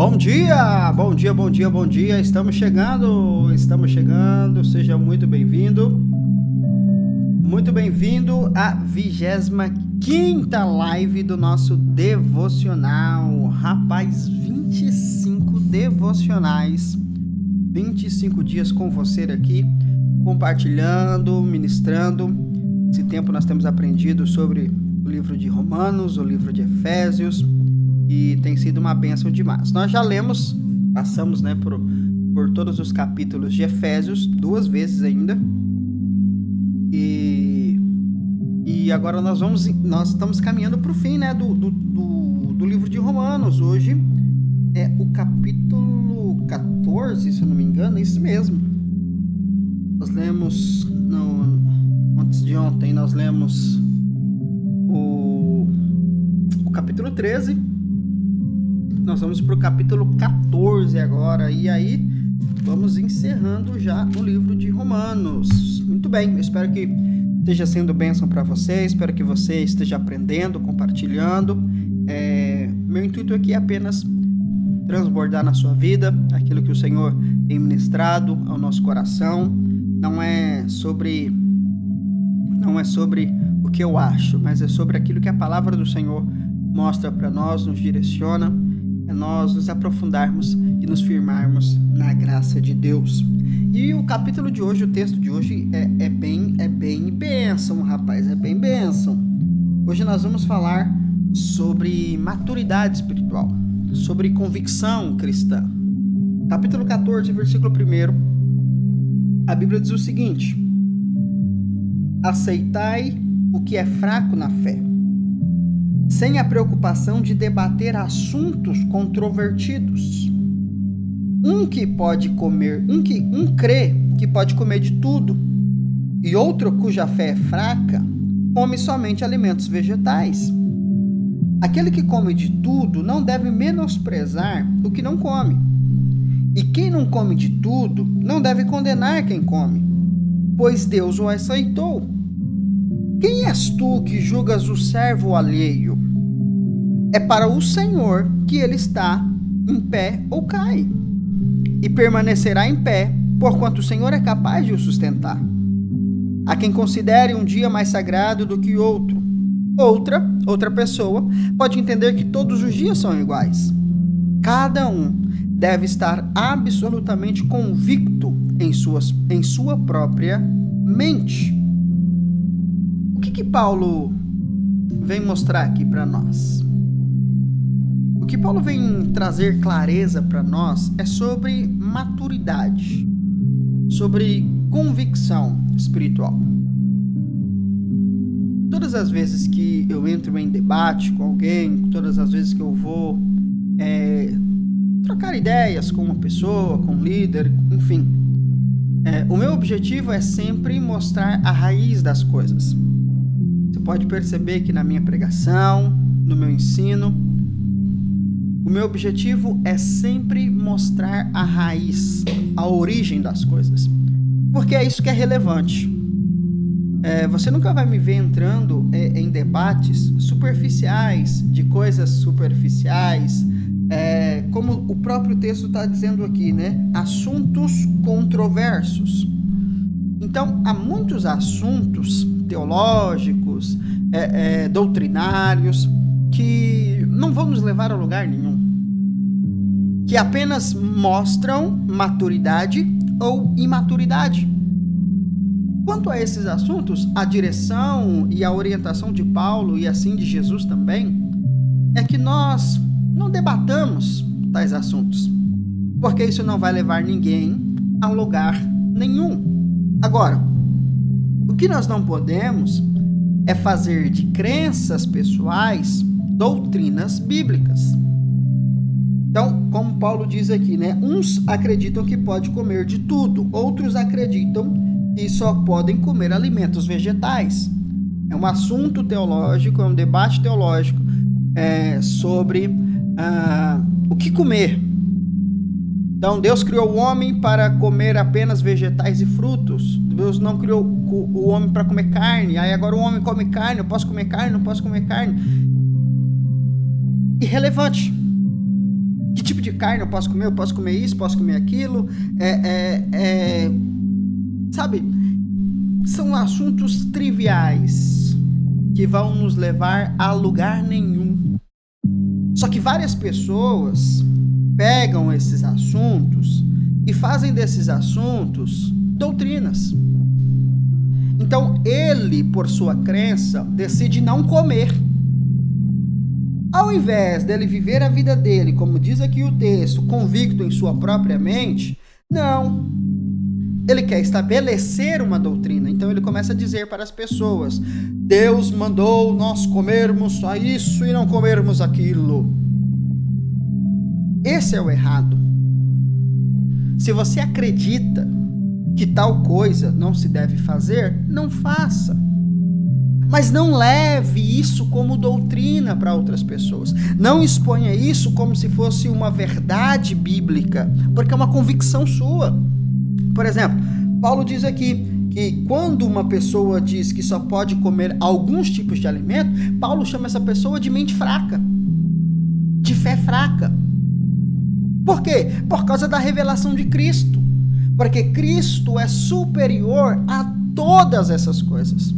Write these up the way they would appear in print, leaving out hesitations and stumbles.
Bom dia, bom dia, bom dia, bom dia. Estamos chegando. Seja muito bem-vindo. Muito bem-vindo à 25ª live do nosso devocional. Rapaz, 25 devocionais. 25 dias com você aqui, compartilhando, ministrando. Esse tempo nós temos aprendido sobre o livro de Romanos, o livro de Efésios, e tem sido uma bênção demais. Nós já passamos por todos os capítulos de Efésios, 2 vezes ainda, e agora nós estamos caminhando para o fim do livro de Romanos. Hoje é o capítulo 14, se eu não me engano, é isso mesmo. Nós lemos, antes de ontem, nós lemos o capítulo 13, nós vamos para o capítulo 14 agora, e aí vamos encerrando já o livro de Romanos. Muito bem, eu espero que esteja sendo bênção para você, espero que você esteja aprendendo, compartilhando. Meu intuito aqui é apenas transbordar na sua vida aquilo que o Senhor tem ministrado ao nosso coração. Não é sobre o que eu acho, mas é sobre aquilo que a palavra do Senhor mostra para nós, nos direciona, é nós nos aprofundarmos e nos firmarmos na graça de Deus. E o capítulo de hoje, o texto de hoje é bem bênção, rapaz, é bem bênção. Hoje nós vamos falar sobre maturidade espiritual, sobre convicção cristã. Capítulo 14, versículo 1, a Bíblia diz o seguinte: aceitai o que é fraco na fé, sem a preocupação de debater assuntos controvertidos. Um crê que pode comer de tudo, e outro cuja fé é fraca come somente alimentos vegetais. Aquele que come de tudo não deve menosprezar o que não come. E quem não come de tudo não deve condenar quem come, pois Deus o aceitou. Quem és tu que julgas o servo alheio? É para o Senhor que ele está em pé ou cai, e permanecerá em pé, porquanto o Senhor é capaz de o sustentar. Há quem considere um dia mais sagrado do que outro. Outra pessoa pode entender que todos os dias são iguais. Cada um deve estar absolutamente convicto em sua própria mente. O que Paulo vem mostrar aqui para nós? O que Paulo vem trazer clareza para nós é sobre maturidade, sobre convicção espiritual. Todas as vezes que eu entro em debate com alguém, todas as vezes que eu vou trocar ideias com uma pessoa, com um líder, enfim, o meu objetivo é sempre mostrar a raiz das coisas. Você pode perceber que na minha pregação, no meu ensino, o meu objetivo é sempre mostrar a raiz, a origem das coisas, porque é isso que é relevante. Você nunca vai me ver entrando em debates superficiais, de coisas superficiais, como o próprio texto está dizendo aqui, né? Assuntos controversos. Então, há muitos assuntos teológicos, doutrinários, que não vão nos levar a lugar nenhum, que apenas mostram maturidade ou imaturidade. Quanto a esses assuntos, a direção e a orientação de Paulo e assim de Jesus também é que nós não debatamos tais assuntos, porque isso não vai levar ninguém a lugar nenhum. Agora, o que nós não podemos é fazer de crenças pessoais doutrinas bíblicas. Então, como Paulo diz aqui, né? Uns acreditam que pode comer de tudo, outros acreditam que só podem comer alimentos vegetais. É um assunto teológico, é um debate teológico sobre o que comer. Então, Deus criou o homem para comer apenas vegetais e frutos. Deus não criou o homem para comer carne. Aí agora o homem come carne, eu posso comer carne, não posso comer carne. Irrelevante. Que tipo de carne eu posso comer? Eu posso comer isso, posso comer aquilo. Sabe? São assuntos triviais que vão nos levar a lugar nenhum. Só que várias pessoas pegam esses assuntos e fazem desses assuntos doutrinas. Então ele, por sua crença, decide não comer. Ao invés dele viver a vida dele, como diz aqui o texto, convicto em sua própria mente, não. Ele quer estabelecer uma doutrina. Então ele começa a dizer para as pessoas: Deus mandou nós comermos só isso e não comermos aquilo. Esse é o errado. Se você acredita que tal coisa não se deve fazer, não faça. Mas não leve isso como doutrina para outras pessoas. Não exponha isso como se fosse uma verdade bíblica, porque é uma convicção sua. Por exemplo, Paulo diz aqui que quando uma pessoa diz que só pode comer alguns tipos de alimento, Paulo chama essa pessoa de mente fraca, de fé fraca. Por quê? Por causa da revelação de Cristo. Porque Cristo é superior a todas essas coisas.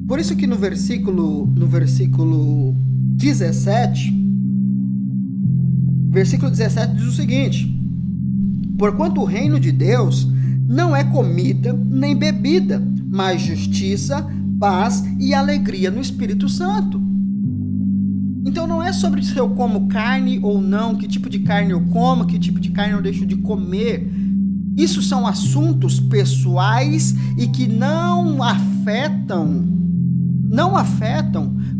Por isso que no versículo 17, versículo 17 diz o seguinte: porquanto o reino de Deus não é comida nem bebida, mas justiça, paz e alegria no Espírito Santo. Então não é sobre se eu como carne ou não, que tipo de carne eu como, que tipo de carne eu deixo de comer. Isso são assuntos pessoais e que não afetam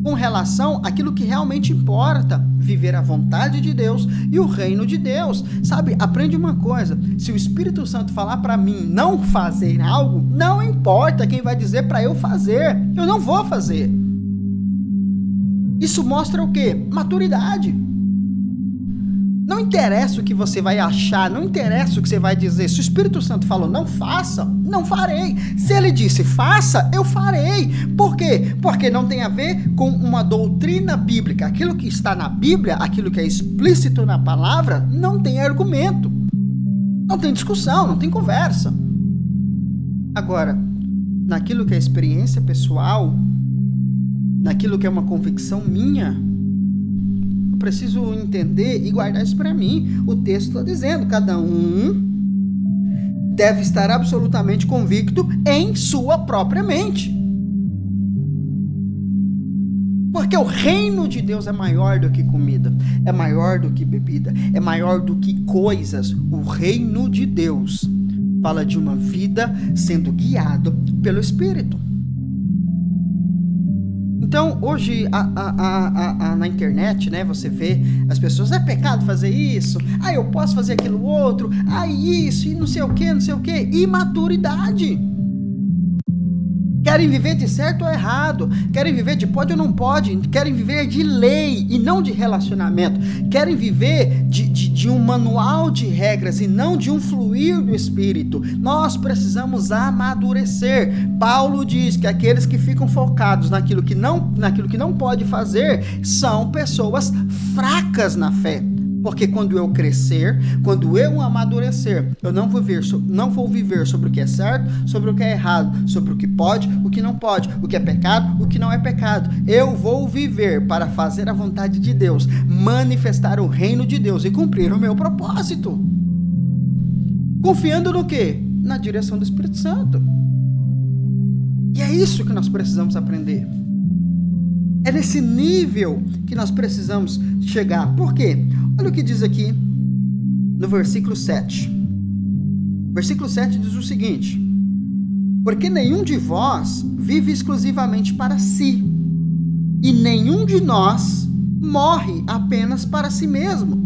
com relação àquilo que realmente importa, viver a vontade de Deus e o reino de Deus. Sabe, aprende uma coisa: se o Espírito Santo falar para mim não fazer algo, não importa quem vai dizer para eu fazer, eu não vou fazer. Isso mostra o quê? Maturidade. Não interessa o que você vai achar, não interessa o que você vai dizer. Se o Espírito Santo falou não faça, não farei. Se ele disse faça, eu farei. Por quê? Porque não tem a ver com uma doutrina bíblica. Aquilo que está na Bíblia, aquilo que é explícito na palavra, não tem argumento. Não tem discussão, não tem conversa. Agora, naquilo que é experiência pessoal, naquilo que é uma convicção minha, eu preciso entender e guardar isso para mim. O texto está dizendo: cada um deve estar absolutamente convicto em sua própria mente. Porque o reino de Deus é maior do que comida, é maior do que bebida, é maior do que coisas. O reino de Deus fala de uma vida sendo guiado pelo Espírito. Então, hoje, na internet, né, você vê as pessoas: é pecado fazer isso, eu posso fazer aquilo outro, isso, e não sei o que, imaturidade. Querem viver de certo ou errado, querem viver de pode ou não pode, querem viver de lei e não de relacionamento, querem viver de um manual de regras e não de um fluir do Espírito. Nós precisamos amadurecer. Paulo diz que aqueles que ficam focados naquilo que não pode fazer são pessoas fracas na fé. Porque quando eu crescer, quando eu amadurecer, eu não vou viver sobre o que é certo, sobre o que é errado, sobre o que pode, o que não pode, o que é pecado, o que não é pecado. Eu vou viver para fazer a vontade de Deus, manifestar o reino de Deus e cumprir o meu propósito. Confiando no quê? Na direção do Espírito Santo. E é isso que nós precisamos aprender. É nesse nível que nós precisamos chegar. Por quê? Olha o que diz aqui no versículo 7. Versículo 7 diz o seguinte: porque nenhum de vós vive exclusivamente para si, e nenhum de nós morre apenas para si mesmo.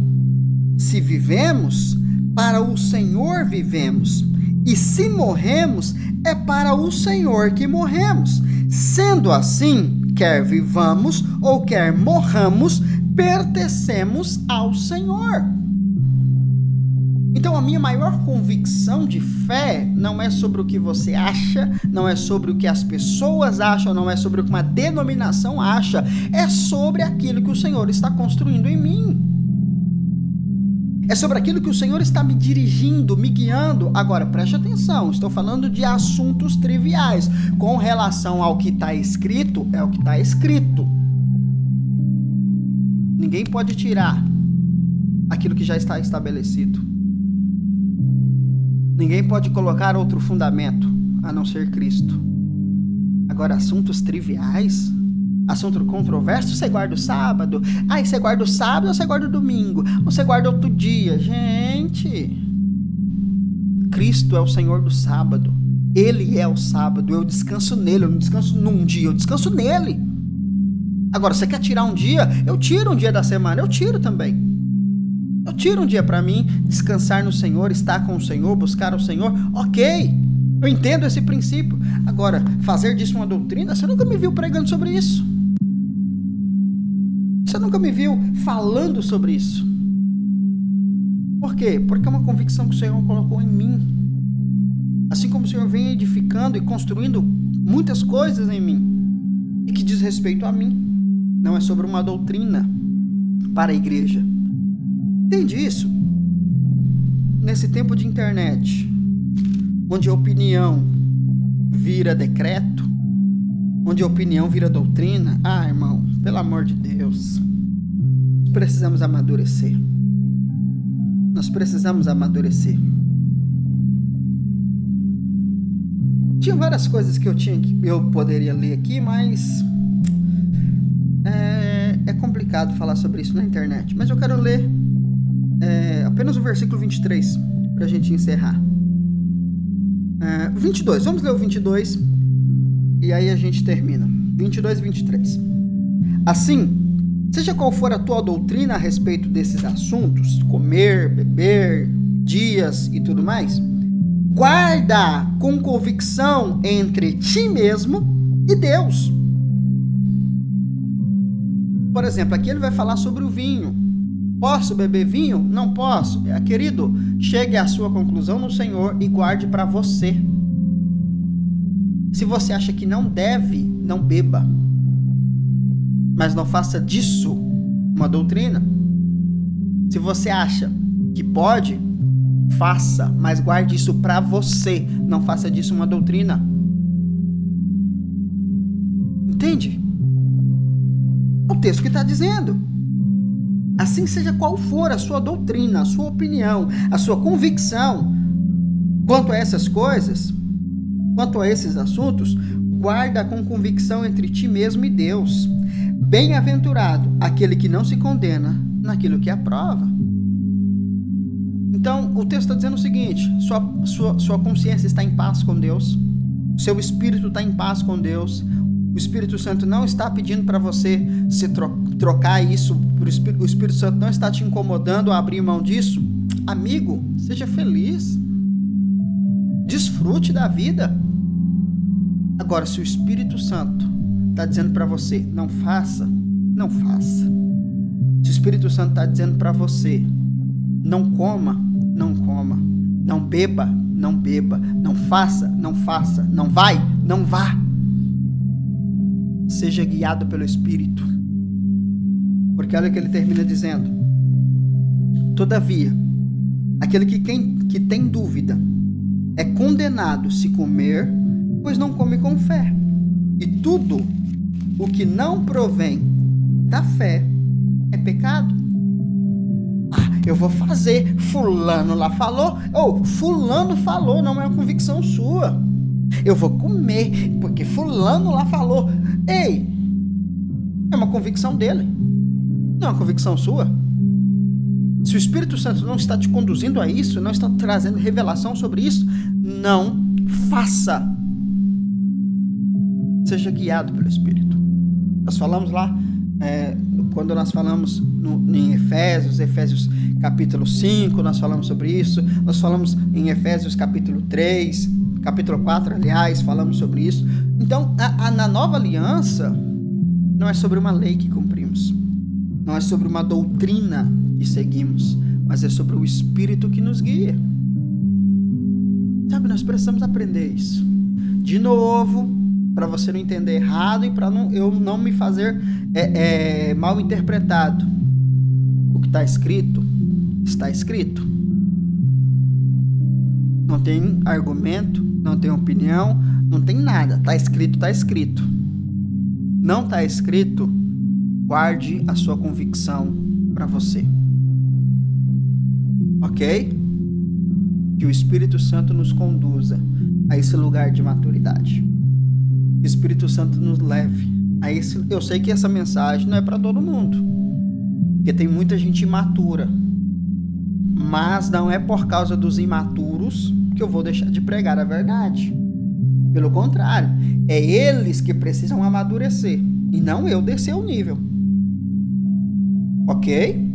Se vivemos, para o Senhor vivemos, e se morremos, é para o Senhor que morremos. Sendo assim, quer vivamos ou quer morramos, pertencemos ao Senhor. Então a minha maior convicção de fé não é sobre o que você acha, não é sobre o que as pessoas acham, não é sobre o que uma denominação acha, é sobre aquilo que o Senhor está construindo em mim. É sobre aquilo que o Senhor está me dirigindo, me guiando. Agora, preste atenção, estou falando de assuntos triviais. Com relação ao que está escrito, é o que está escrito. Ninguém pode tirar aquilo que já está estabelecido. Ninguém pode colocar outro fundamento, a não ser Cristo. Agora, assuntos triviais, assunto controverso, você guarda o sábado. Você guarda o sábado ou você guarda o domingo? Ou você guarda outro dia? Gente, Cristo é o Senhor do sábado. Ele é o sábado. Eu descanso nele. Eu não descanso num dia, eu descanso nele. Agora, você quer tirar um dia? Eu tiro um dia da semana. Eu tiro também. Eu tiro um dia para mim, descansar no Senhor, estar com o Senhor, buscar o Senhor. Ok, eu entendo esse princípio. Agora, fazer disso uma doutrina, você nunca me viu pregando sobre isso. Você nunca me viu falando sobre isso. Por quê? Porque é uma convicção que o Senhor colocou em mim. Assim como o Senhor vem edificando e construindo muitas coisas em mim, e que diz respeito a mim. Não é sobre uma doutrina para a igreja. Entende isso? Nesse tempo de internet, onde a opinião vira decreto, onde a opinião vira doutrina, irmão, pelo amor de Deus, precisamos amadurecer. Nós precisamos amadurecer. Tinha várias coisas que eu poderia ler aqui, mas é complicado falar sobre isso na internet. Mas eu quero ler apenas o versículo 23, para a gente encerrar. 22, vamos ler o 22, e aí a gente termina. 22 e 23. Assim, seja qual for a tua doutrina a respeito desses assuntos, comer, beber, dias e tudo mais, guarda com convicção entre ti mesmo e Deus. Por exemplo, aqui ele vai falar sobre o vinho. Posso beber vinho? Não posso. Querido, chegue à sua conclusão no Senhor e guarde para você. Se você acha que não deve, não beba. Mas não faça disso uma doutrina. Se você acha que pode, faça, mas guarde isso para você. Não faça disso uma doutrina. Entende? É o texto que está dizendo. Assim, seja qual for a sua doutrina, a sua opinião, a sua convicção quanto a essas coisas, quanto a esses assuntos, guarda com convicção entre ti mesmo e Deus. Bem-aventurado aquele que não se condena naquilo que aprova. Então, o texto está dizendo o seguinte: sua consciência está em paz com Deus, seu espírito está em paz com Deus. O Espírito Santo não está pedindo para você se trocar isso, o Espírito Santo não está te incomodando a abrir mão disso. Amigo, seja feliz. Desfrute da vida. Agora, se o Espírito Santo está dizendo para você, não faça, não faça. Se o Espírito Santo está dizendo para você, não coma, não coma. Não beba, não beba. Não faça, não faça. Não vai, não vá. Seja guiado pelo Espírito. Porque olha o que ele termina dizendo: todavia, aquele que tem dúvida é condenado se comer, pois não come com fé. E tudo o que não provém da fé é pecado. Eu vou fazer, fulano lá falou, fulano falou, não é uma convicção sua. Eu vou comer, porque fulano lá falou. Ei, é uma convicção dele, não é uma convicção sua. Se o Espírito Santo não está te conduzindo a isso, não está trazendo revelação sobre isso, não faça. Seja guiado pelo Espírito. Nós falamos lá, quando nós falamos em Efésios capítulo 5, nós falamos sobre isso. Nós falamos em Efésios capítulo 3, capítulo 4, aliás, falamos sobre isso. Então, na nova aliança, não é sobre uma lei que cumprimos, não é sobre uma doutrina que seguimos, mas é sobre o Espírito que nos guia. Sabe, nós precisamos aprender isso. De novo, para você não entender errado e para eu não me fazer mal interpretado. O que está escrito Está escrito. Não tem argumento, não tem opinião, não tem nada. Está escrito, está escrito. Não está escrito, guarde a sua convicção para você. Ok? Que o Espírito Santo nos conduza a esse lugar de maturidade. Que o Espírito Santo nos leve a esse... Eu sei que essa mensagem não é para todo mundo, porque tem muita gente imatura. Mas não é por causa dos imaturos que eu vou deixar de pregar a verdade. Pelo contrário, é eles que precisam amadurecer e não eu descer o nível. Ok?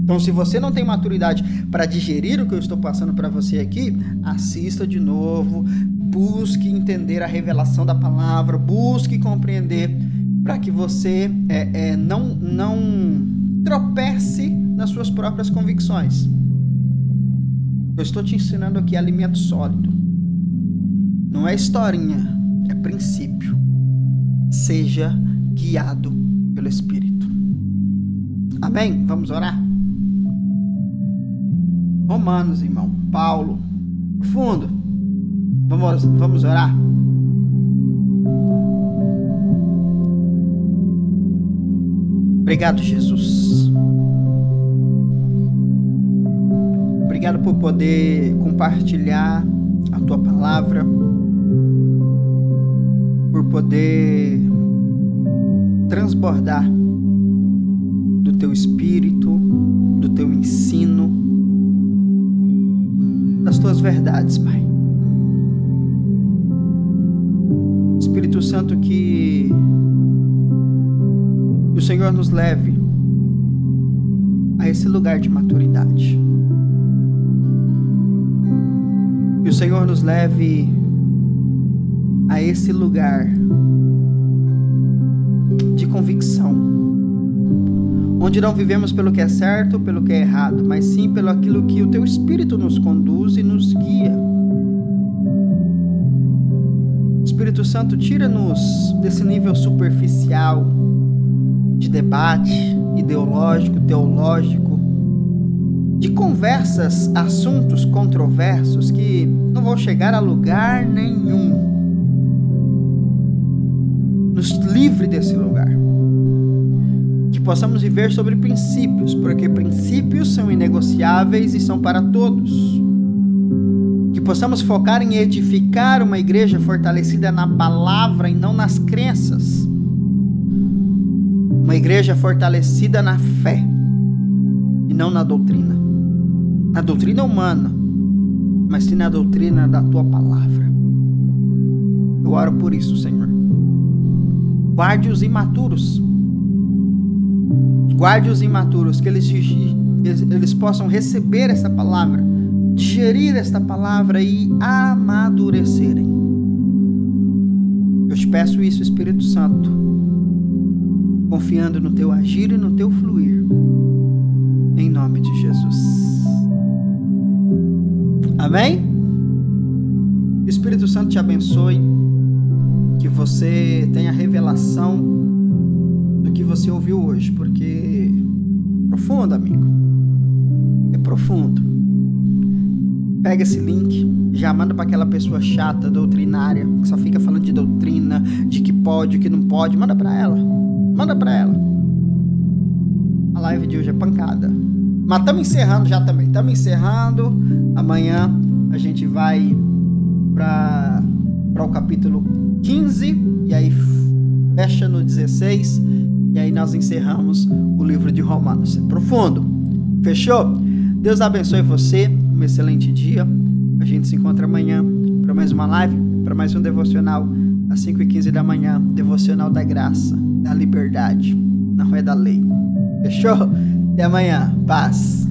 Então, se você não tem maturidade para digerir o que eu estou passando para você aqui, assista de novo, busque entender a revelação da palavra, busque compreender para que você não tropece nas suas próprias convicções. Eu estou te ensinando aqui alimento sólido. Não é historinha, é princípio. Seja guiado pelo Espírito. Amém? Vamos orar? Romanos, irmão. Paulo. Profundo. Vamos orar? Obrigado, Jesus. Obrigado por poder compartilhar a tua palavra, por poder transbordar do teu espírito, do teu ensino, das tuas verdades, Pai. Espírito Santo, que o Senhor nos leve a esse lugar de maturidade. Que o Senhor nos leve a esse lugar de convicção, onde não vivemos pelo que é certo ou pelo que é errado, mas sim pelo aquilo que o Teu Espírito nos conduz e nos guia. Espírito Santo, tira-nos desse nível superficial de debate ideológico, teológico, de conversas, assuntos controversos que não vão chegar a lugar nenhum. Nos livre desse lugar. Que possamos viver sobre princípios, porque princípios são inegociáveis e são para todos. Que possamos focar em edificar uma igreja fortalecida na palavra e não nas crenças. Uma igreja fortalecida na fé e não na doutrina. Na doutrina humana, mas sim na doutrina da Tua palavra. Eu oro por isso, Senhor. Guarde os imaturos. Guarde os imaturos, que eles possam receber essa palavra, digerir esta palavra e amadurecerem. Eu te peço isso, Espírito Santo, confiando no Teu agir e no Teu fluir. Em nome de Jesus. Amém? O Espírito Santo te abençoe. Que você tenha revelação do que você ouviu hoje, porque é profundo, amigo. É profundo. Pega esse link, já manda para aquela pessoa chata, doutrinária, que só fica falando de doutrina, de que pode, o que não pode. Manda para ela. Manda para ela. A live de hoje é pancada. Mas estamos encerrando já também. Estamos encerrando. Amanhã a gente vai para o capítulo 15. E aí fecha no 16. E aí nós encerramos o livro de Romanos. É profundo. Fechou? Deus abençoe você. Um excelente dia. A gente se encontra amanhã para mais uma live, para mais um devocional às 5h15 da manhã. Devocional da graça, da liberdade. Não é da lei. Fechou? Até amanhã. Paz.